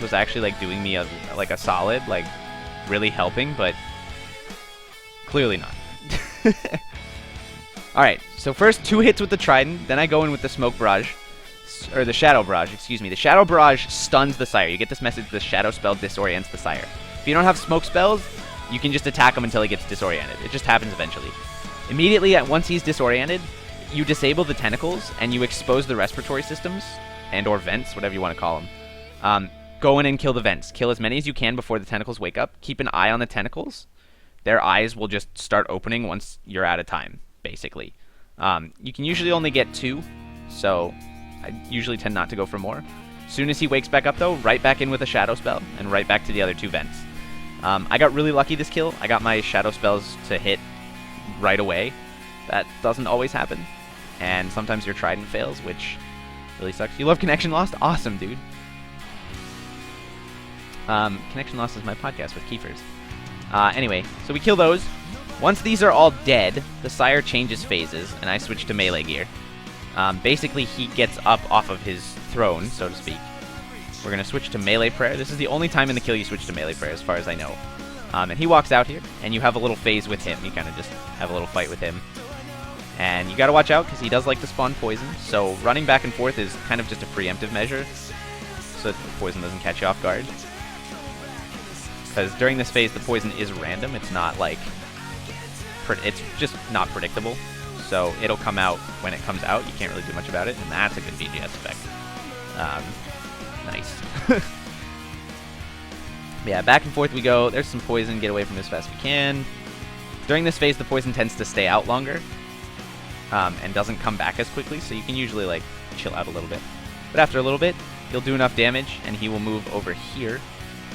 was actually like doing me a solid, like really helping, but clearly not. Alright, so first 2 hits with the Trident, then I go in with the Smoke Barrage, or the Shadow Barrage, excuse me. The Shadow Barrage stuns the Sire. You get this message, the Shadow spell disorients the Sire. If you don't have smoke spells, you can just attack him until he gets disoriented. It just happens eventually. Immediately, once he's disoriented, you disable the tentacles, and you expose the respiratory systems, and or vents, whatever you want to call them. Go in and kill the vents. Kill as many as you can before the tentacles wake up. Keep an eye on the tentacles. Their eyes will just start opening once you're out of time, basically. You can usually only get 2, so I usually tend not to go for more. As soon as he wakes back up, though, right back in with a Shadow Spell, and right back to the other 2 vents. I got really lucky this kill. I got my Shadow Spells to hit right away. That doesn't always happen. And sometimes your Trident fails, which really sucks. You love Connection Lost? Awesome, dude. Connection Lost is my podcast with Keefers. Anyway, so we kill those. Once these are all dead, the Sire changes phases, and I switch to melee gear. Basically, he gets up off of his throne, so to speak. We're going to switch to melee prayer. This is the only time in the kill you switch to melee prayer, as far as I know. And he walks out here, and you have a little phase with him. You kind of just have a little fight with him. And you got to watch out, because he does like to spawn poison. So running back and forth is kind of just a preemptive measure, so that the poison doesn't catch you off guard. Because during this phase, the poison is random. It's not like... it's just not predictable. So it'll come out when it comes out. You can't really do much about it, and that's a good BGS effect. Nice. Yeah, back and forth we go. There's some poison. Get away from this as fast as we can. During this phase, the poison tends to stay out longer and doesn't come back as quickly, so you can usually like chill out a little bit. But after a little bit, he'll do enough damage, and he will move over here,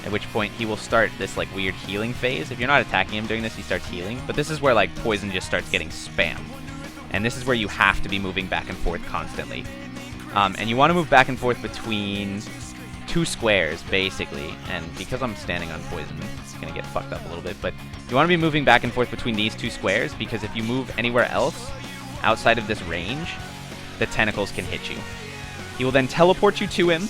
at which point he will start this like weird healing phase. If you're not attacking him during this, he starts healing. But this is where like poison just starts getting spammed. And this is where you have to be moving back and forth constantly. And you want to move back and forth between 2 squares, basically. And because I'm standing on poison, it's going to get fucked up a little bit. But you want to be moving back and forth between these 2 squares, because if you move anywhere else outside of this range, the tentacles can hit you. He will then teleport you to him.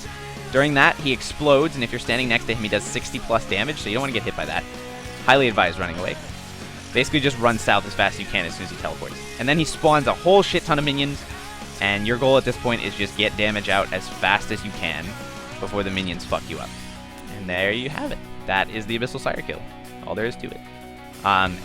During that, he explodes, and if you're standing next to him, he does 60 plus damage, so you don't want to get hit by that. Highly advised running away. Basically just run south as fast as you can as soon as he teleports. And then he spawns a whole shit ton of minions, and your goal at this point is just get damage out as fast as you can before the minions fuck you up. And there you have it. That is the Abyssal Sire kill. All there is to it. And